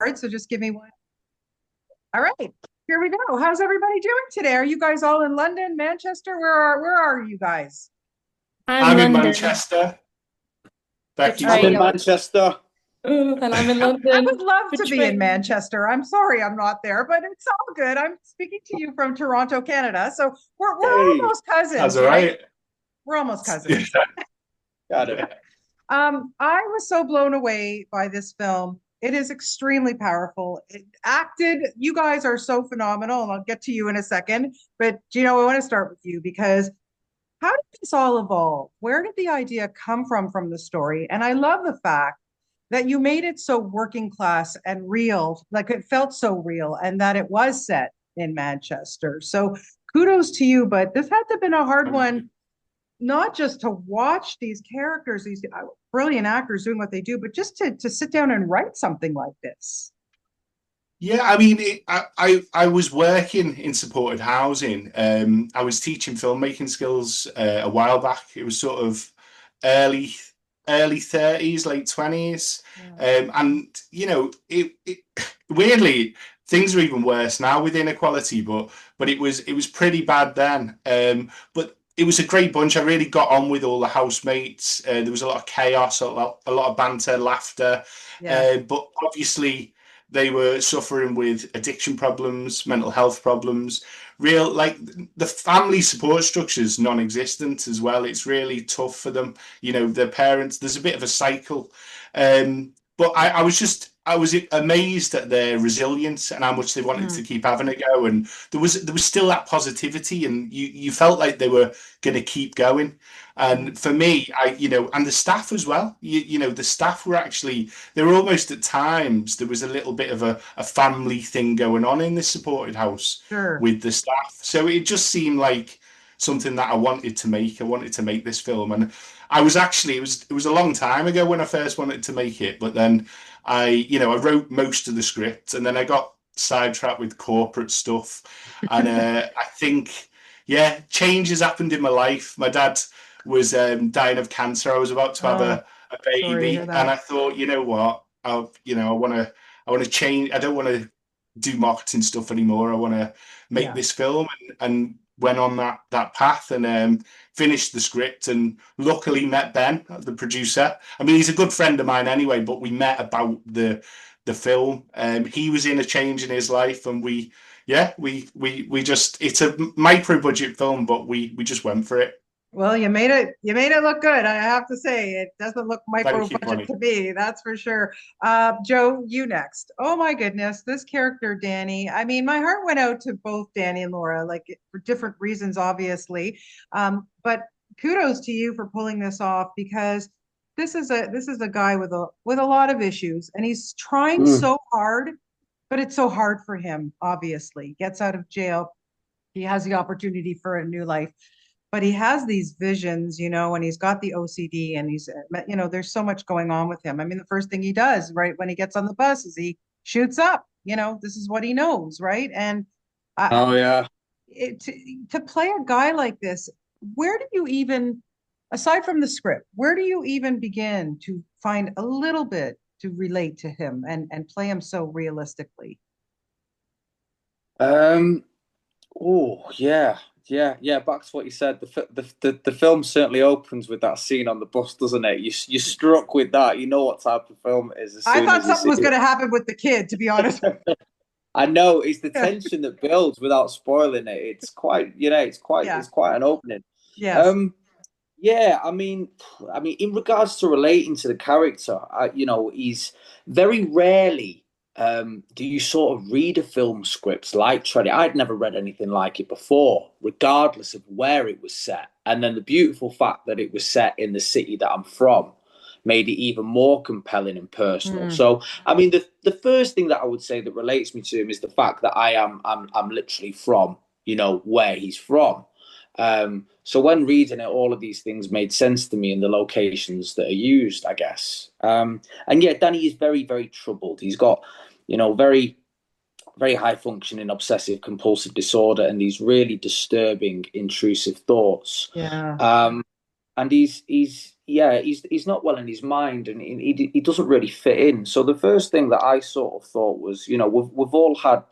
All right, so just give me one. All right, here we go. How's everybody doing today? Are you guys all in London, Manchester? Where are you guys? I'm I'm in London. Manchester. That's Becky's I'm right. in in. Manchester. And I'm in I would London. love to be in Betrayed. Manchester. I'm sorry I'm not there, but it's all good. I'm speaking to you from Toronto, Canada. So we're Hey, almost That's cousins, all right? right. We're almost cousins. got it. I was so blown away by this film. It is extremely powerful. It acted, you guys are so phenomenal, and I'll get to you in a second. But Gino, I want to start with you because how did this all evolve? Where did the idea come from the story? And I love the fact that you made it so working class and real, like it felt so real, and that it was set in Manchester. So kudos to you, but this had to have been a hard Thank you. one, not just to watch these characters, these brilliant actors doing what they do, but just to sit down and write something like this. Yeah, I mean, I was working in supported housing. I was teaching filmmaking skills a while back. It was sort of early early 30s, late 20s. Yeah. And it weirdly things are even worse now with inequality, but it was pretty bad then. But it was a great bunch. I really got on with all the housemates. There was a lot of chaos, a lot of banter, laughter. Yeah. But obviously they were suffering with addiction problems, mental health problems, real like the family support structures non-existent as well. It's really tough for them. Their parents, there's a bit of a cycle. But I was amazed at their resilience and how much they wanted to Mm. keep having a go. And there was still that positivity, and you felt like they were going to keep going. Mm. And for me, and the staff as well. The staff were actually, they were almost at times there was a little bit of a family thing going on in this supported house Sure. with the staff. So it just seemed like something that I wanted to make. I wanted to make this film, and I was actually it was a long time ago when I first wanted to make it, but then I wrote most of the script, and then I got sidetracked with corporate stuff, and I think yeah, change has happened in my life. My dad was dying of cancer. I was about to have Oh, a sorry to hear baby, and that. I thought, you know what, I want to change. I don't want to do marketing stuff anymore. I want to make Yeah. this film, and went on that path, and finished the script, and luckily met Ben, the producer. I mean, he's a good friend of mine anyway, but we met about the film. He was in a change in his life, and we just, it's a micro budget film, but we just went for it. Well, you made it look good. I have to say, it doesn't look micro Thank you, budget Bonnie. to me, that's for sure. Joe, you next. Oh my goodness, this character, Danny. I mean, my heart went out to both Danny and Laura, like for different reasons, obviously. But kudos to you for pulling this off because this is a guy with a lot of issues, and he's trying Mm. so hard, but it's so hard for him, obviously. Gets out of jail, he has the opportunity for a new life, but he has these visions, and he's got the OCD, and there's so much going on with him. I mean, the first thing he does right when he gets on the bus is he shoots up. This is what he knows, right? And uh, Oh yeah. to play a guy like this, where do you even, aside from the script, where do you even begin to find a little bit to relate to him and play him so realistically? Um. Oh yeah. Yeah. Back to what you said. The film certainly opens with that scene on the bus, doesn't it? You're struck with that. You know what type of film it is as I soon thought as you something see was going it. to happen with the kid, to be honest. I know it's the Yeah. tension that builds without spoiling it. It's quite, Yeah. it's quite an opening. Yes. Um, Yeah, I mean, in regards to relating to the character, he's very rarely do you sort of read a film script like Treading. I'd never read anything like it before, regardless of where it was set. And then the beautiful fact that it was set in the city that I'm from made it even more compelling and personal. Mm. So, I mean, the first thing that I would say that relates me to him is the fact that I'm literally from, where he's from. So when reading it, all of these things made sense to me in the locations that are used, I guess. And yeah, Danny is very, very troubled. He's got, very, very high functioning obsessive compulsive disorder and these really disturbing, intrusive thoughts. Yeah. Um, and he's not well in his mind, and he doesn't really fit in. So the first thing that I sort of thought was, you know, we've all had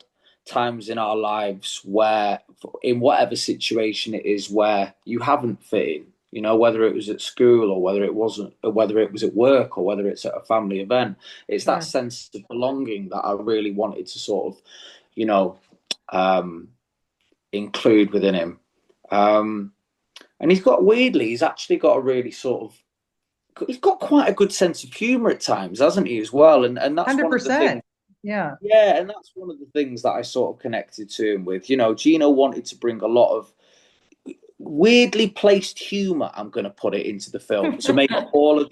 times in our lives where, in whatever situation it is, where you haven't fit in. You know, whether it was at school or whether it wasn't, or whether it was at work or whether it's at a family event. It's that Yeah. sense of belonging that I really wanted to sort of, you know, um, include within him. And he's actually got a really sort of, he's got quite a good sense of humor at times, hasn't he, as well? And that's one of the 100%. things. Yeah. Yeah, and that's one of the things that I sort of connected to him with. You know, Gino wanted to bring a lot of weirdly placed humor, I'm going to put it, into the film to make all of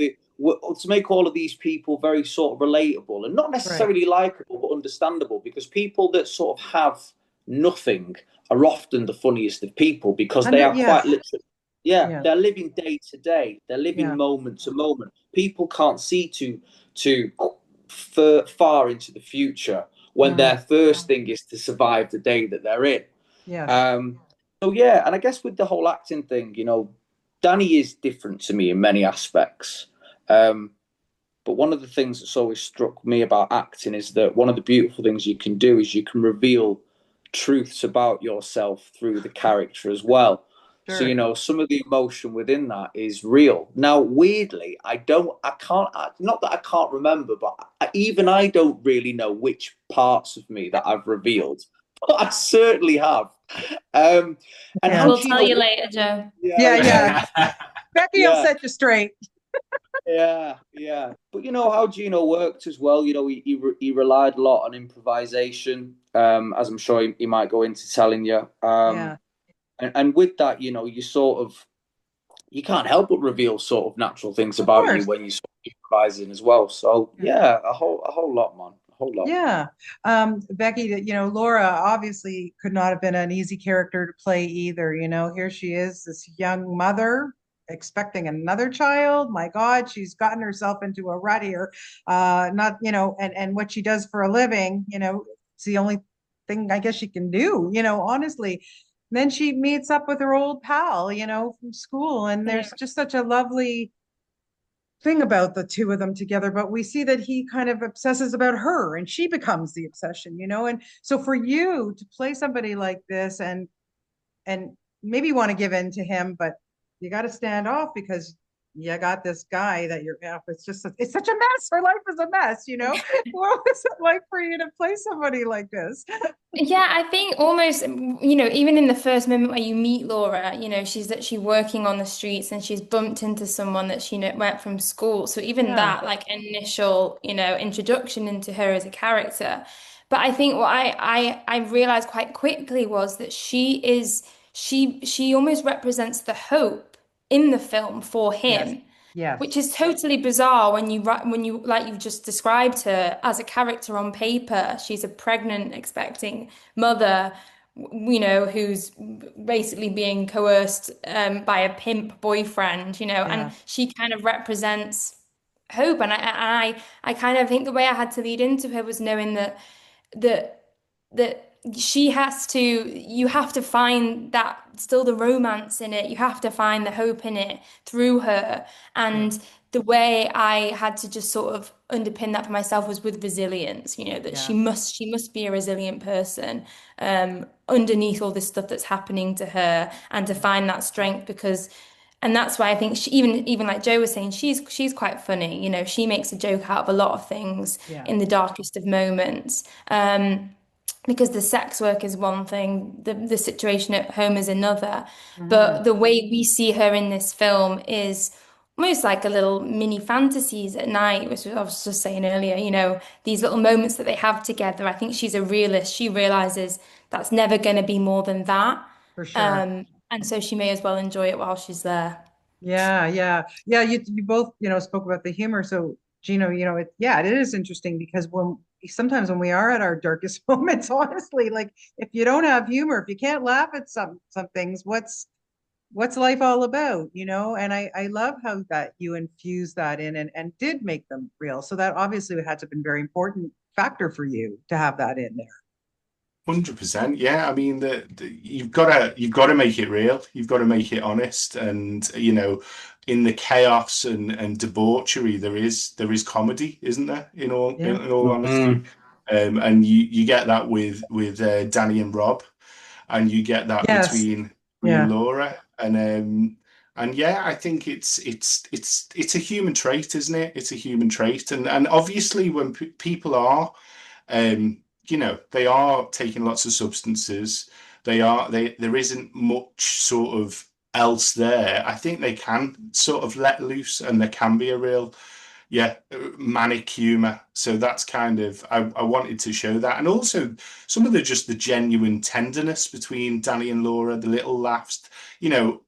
these people very sort of relatable and not necessarily likable but understandable, because people that sort of have nothing are often the funniest of people, because they are quite literally, they're living day to day, they're living moment to moment. People can't see too far into the future when their first thing is to survive the day that they're in. So yeah, and I guess with the whole acting thing, you know, Danny is different to me in many aspects. But one of the things that's always struck me about acting is that one of the beautiful things you can do is you can reveal truths about yourself through the character as well. Sure. So, you know, some of the emotion within that is real. Now, weirdly, not that I can't remember, but even I don't really know which parts of me that I've revealed, but I certainly have. And how We'll do you tell know you later, Joe. Yeah. Becky will set you straight. Yeah. But you know how Gino worked as well. You know, he relied a lot on improvisation, as I'm sure he might go into telling you. And with that, you know, you can't help but reveal sort of natural things about you when you sort of improvising as well. So yeah, a whole lot, man. A whole lot. Yeah. Becky, you know, Laura obviously could not have been an easy character to play either. You know, here she is, this young mother expecting another child. My God, she's gotten herself into a rut here. Not, you know, and what she does for a living, you know, it's the only thing I guess she can do, you know, honestly. And then she meets up with her old pal, you know, from school, and there's just such a lovely thing about the two of them together, but we see that he kind of obsesses about her and she becomes the obsession, you know. And so for you to play somebody like this and maybe you want to give in to him, but you got to stand off because you got this guy that you're it's just it's such a mess. Her life is a mess, you know. What was it like for you to play somebody like this? Yeah, I think almost, you know, even in the first moment where you meet Laura, you know, she's actually working on the streets and she's bumped into someone that she went from school. So even that, like initial, you know, introduction into her as a character. But I think what I realized quite quickly was that she almost represents the hope in the film for him. Yes. Which is totally bizarre when you like you've just described her as a character on paper. She's a pregnant, expecting mother, you know, who's basically being coerced by a pimp boyfriend, you know, and she kind of represents hope. And I kind of think the way I had to lead into her was knowing that that she has to, you have to find that still the romance in it, you have to find the hope in it through her. And the way I had to just sort of underpin that for myself was with resilience, you know, that she must be a resilient person underneath all this stuff that's happening to her, and to find that strength. Because and that's why I think she, even like Joe was saying, she's quite funny, you know, she makes a joke out of a lot of things in the darkest of moments. Because the sex work is one thing, the situation at home is another. But the way we see her in this film is almost like a little mini fantasies at night, which I was just saying earlier, you know, these little moments that they have together. I think she's a realist. She realizes that's never going to be more than that. For sure. And so she may as well enjoy it while she's there. Yeah. You both, you know, spoke about the humor. So, Gino, you know, it is interesting because sometimes when we are at our darkest moments, honestly, like if you don't have humor, if you can't laugh at some things, what's life all about, you know? And I love how that you infuse that in and did make them real. So that obviously had to have been very important factor for you to have that in there. 100%. Yeah, I mean, you've got to make it real. You've got to make it honest, and in the chaos and debauchery, there is comedy, isn't there? Yeah. In all honesty, Mm. and you get that with Danny and Rob, and you get that Yes. between me and Yeah. Laura, and yeah, I think it's a human trait, isn't it? It's a human trait, and obviously when people are um, they are taking lots of substances. There isn't much sort of else there. I think they can sort of let loose, and there can be a real, yeah, manic humor. So that's kind of I wanted to show that, and also some of the genuine tenderness between Danny and Laura, the little laughs. You know,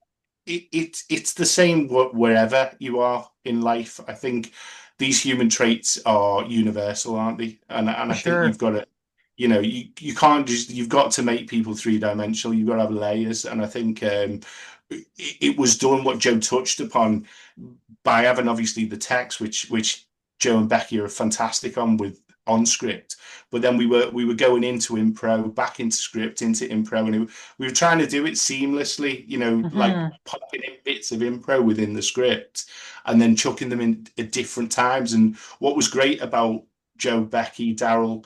it's the same wherever you are in life. I think these human traits are universal, aren't they? And For I think you've sure. got to, you can't just you've got to make people three-dimensional. You've got to have layers, and I think it was done what Joe touched upon by having obviously the text, which Joe and Becky are fantastic on script, but then we were going into impro, back into script, into impro, and we were trying to do it seamlessly, like Hmm. popping in bits of impro within the script, and then chucking them in at different times. And what was great about Joe, Becky, Daryl,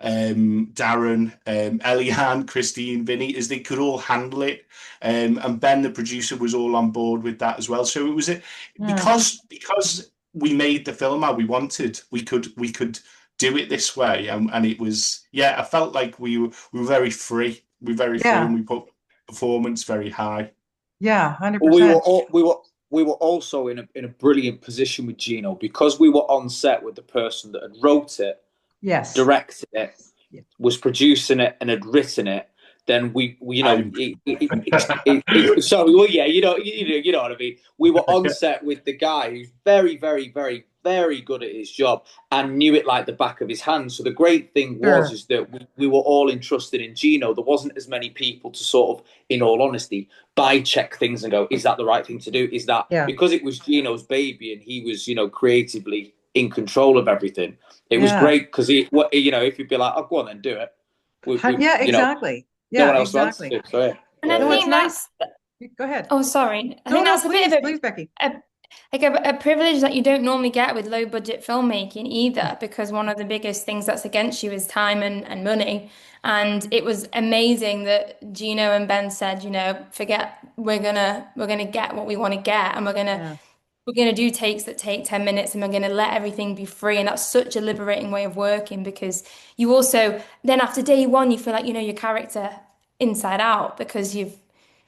Darren, Eliane, Christine, Vinny, is they could all handle it. And Ben, the producer, was all on board with that as well. So it was Hmm. because we made the film how we wanted. We could do it this way, and it was, yeah. I felt like we were very free. We were very free, and Yeah. we put performance very high. Yeah. But we were 100%. all, we were also in a brilliant position with Gino because we were on set with the person that had wrote it, Yes. directed it, Yeah. was producing it, and had written it. Then I'm so well, yeah, you know what I mean. We were on set with the guy who's very, very, very, very good at his job and knew it like the back of his hand. So the great thing was Sure. is that we were all entrusted in Gino. There wasn't as many people to sort of, in all honesty, by check things and go, is that the right thing to do? Is that Yeah. because it was Gino's baby and he was, creatively in control of everything. It was Yeah. great because if you'd be like, oh, go on then, do it. Yeah, exactly. No Yeah, one else to answer exactly. to. So yeah, And I No, yeah, it's think nice. that's, Go ahead. oh, sorry. I No, think no, that's a bit please, of please, Becky. a privilege that you don't normally get with low budget filmmaking either, because one of the biggest things that's against you is time and money. And it was amazing that Gino and Ben said, forget we're gonna get what we want to get, and Yeah. we're gonna do takes that take 10 minutes, and we're gonna let everything be free. And that's such a liberating way of working, because you also then after day one you feel like you know your character inside out, because you've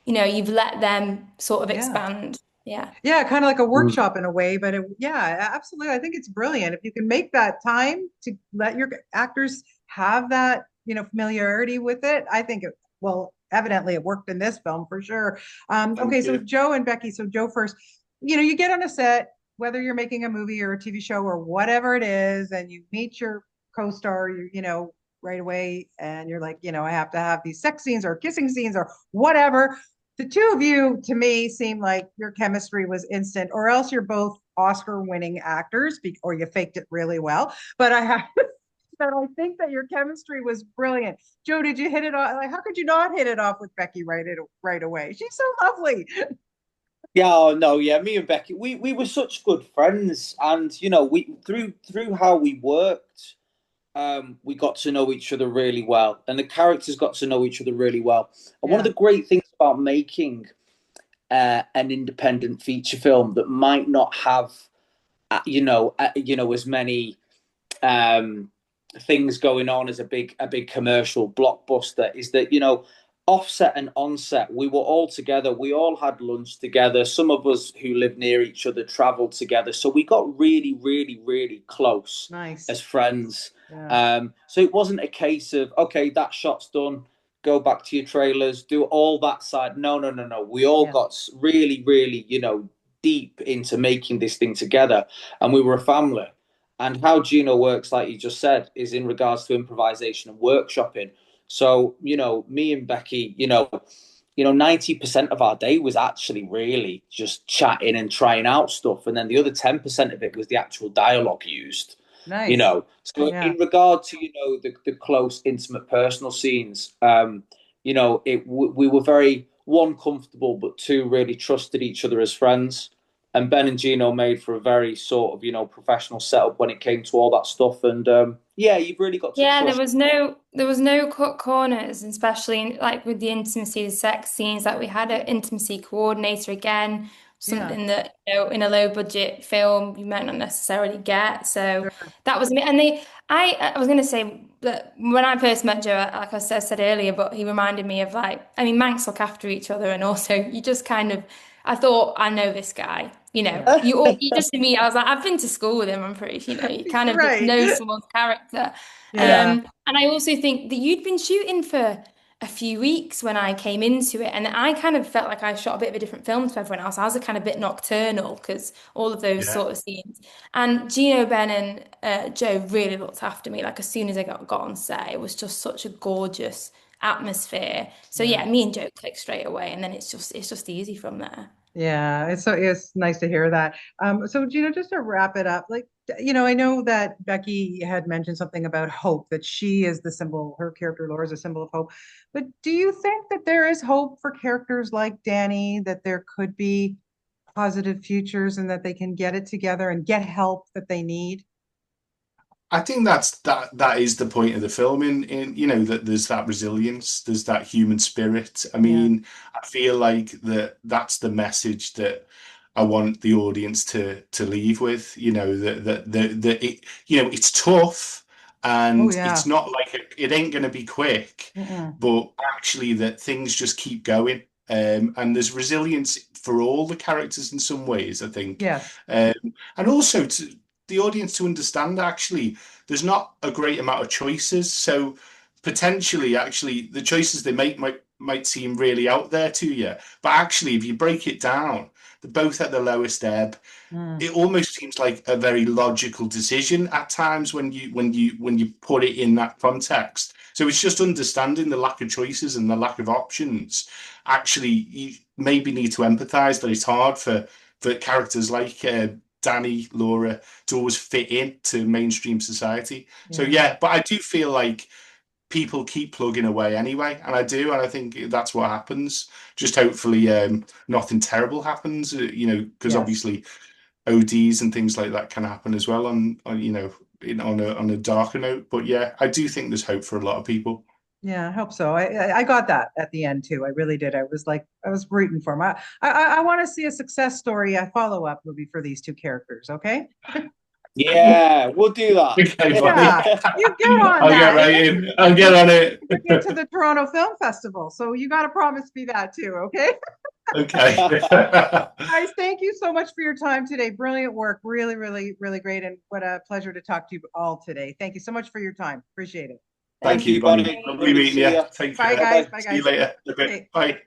let them sort of Yeah. expand. Yeah. Yeah, kind of like a mm, workshop in a way, but yeah, absolutely. I think it's brilliant if you can make that time to let your actors have that, familiarity with it. I think well, evidently it worked in this film for sure. Okay, Thank so you. Joe and Becky. So Joe first. You get on a set, whether you're making a movie or a TV show or whatever it is, and you meet your co-star, right away, and you're like, I have to have these sex scenes or kissing scenes or whatever. The two of you, to me, seem like your chemistry was instant, or else you're both Oscar-winning actors, or you faked it really well. But I have that I think that your chemistry was brilliant. Joe, did you hit it off? Like, how could you not hit it off with Becky right away? She's so lovely. yeah. Oh, no, yeah. Me and Becky, we were such good friends, and we through how we worked, we got to know each other really well, and the characters got to know each other really well. And one of Yeah, the great things about making an independent feature film that might not have, as many um, things going on as a big commercial blockbuster is that offset and onset we were all together, we all had lunch together, some of us who lived near each other traveled together, so we got really, really, really close nice. as friends. Yeah, So it wasn't a case of, okay, that shot's done, go back to your trailers, do all that side. No, no, no, no, we all yeah, got really, really, deep into making this thing together, and we were a family. And how Gino works, like you just said, is in regards to improvisation and workshopping. So, me and Becky, 90% of our day was actually really just chatting and trying out stuff. And then the other 10% of it was the actual dialogue used. You Nice. know, so Yeah. in regard to the close, intimate, personal scenes, we were very one comfortable, but two really trusted each other as friends. And Ben and Gino made for a very sort of professional setup when it came to all that stuff. And yeah, you've really got to Yeah, trust. there was no cut corners, especially like with the intimacy, the sex scenes. Like we had an intimacy coordinator again, Yeah. something that in a low budget film you might not necessarily get. So Sure. that was me. And I was going to say that when I first met Joe, like I said earlier, but he reminded me of like, I mean, Manx look after each other, and also you just kind of, I thought I know this guy. Yeah. You just to me, I was like, I've been to school with him. I'm pretty, you kind of just Right. know someone's character. Yeah. And I also think that you'd been shooting for a few weeks when I came into it, and I kind of felt like I shot a bit of a different film to everyone else. I was a kind of bit nocturnal because all of those Yeah. sort of scenes. And Gino, Ben, and Joe really looked after me. Like as soon as I got on set, it was just such a gorgeous atmosphere. So Yeah. yeah, me and Joe clicked straight away, and then it's just easy from there. Yeah, it's nice to hear that. So Gina, just to wrap it up, like I know that Becky had mentioned something about hope, that she is the symbol, her character Laura is a symbol of hope. But do you think that there is hope for characters like Danny, that there could be positive futures and that they can get it together and get help that they need? I think that is the point of the film in that there's that resilience, there's that human spirit. I Yeah. mean, I feel like that's the message that I want the audience to leave with, that it's tough Oh and it's yeah. not like it ain't going to be quick, Mm-mm. but actually that things just keep going. And there's resilience for all the characters in some ways, I think. Yes. Um, and also to the audience to understand actually there's not a great amount of choices. So potentially, actually, the choices they make might seem really out there to you, but actually, if you break it down, they're both at the lowest ebb. Mm. It almost seems like a very logical decision at times when you put it in that context. So it's just understanding the lack of choices and the lack of options. Actually, you maybe need to empathize that it's hard for characters like Danny, Laura to always fit into mainstream society. So Yeah. yeah, but I do feel like people keep plugging away anyway, and I do, and I think that's what happens. Just hopefully, nothing terrible happens, because Yes. obviously ODs and things like that can happen as well on a darker note. But yeah, I do think there's hope for a lot of people. Yeah, I hope so. I got that at the end too. I really did. I was rooting for him. I want to see a success story, a follow-up movie for these two characters. Okay. Yeah, we'll do that. Okay, buddy. Yeah, you get on I'll get that. right in. I'll get on it. Bring it to the Toronto Film Festival. So you got to promise me that too. Okay. Okay. Guys, thank you so much for your time today. Brilliant work. Really, really, really great. And what a pleasure to talk to you all today. Thank you so much for your time. Appreciate it. Thank Thank you, you, buddy. buddy. Lovely Lovely to meeting see you. you. Take Bye, care. guys. Bye-bye. Bye, See you guys. later. Okay. Bye.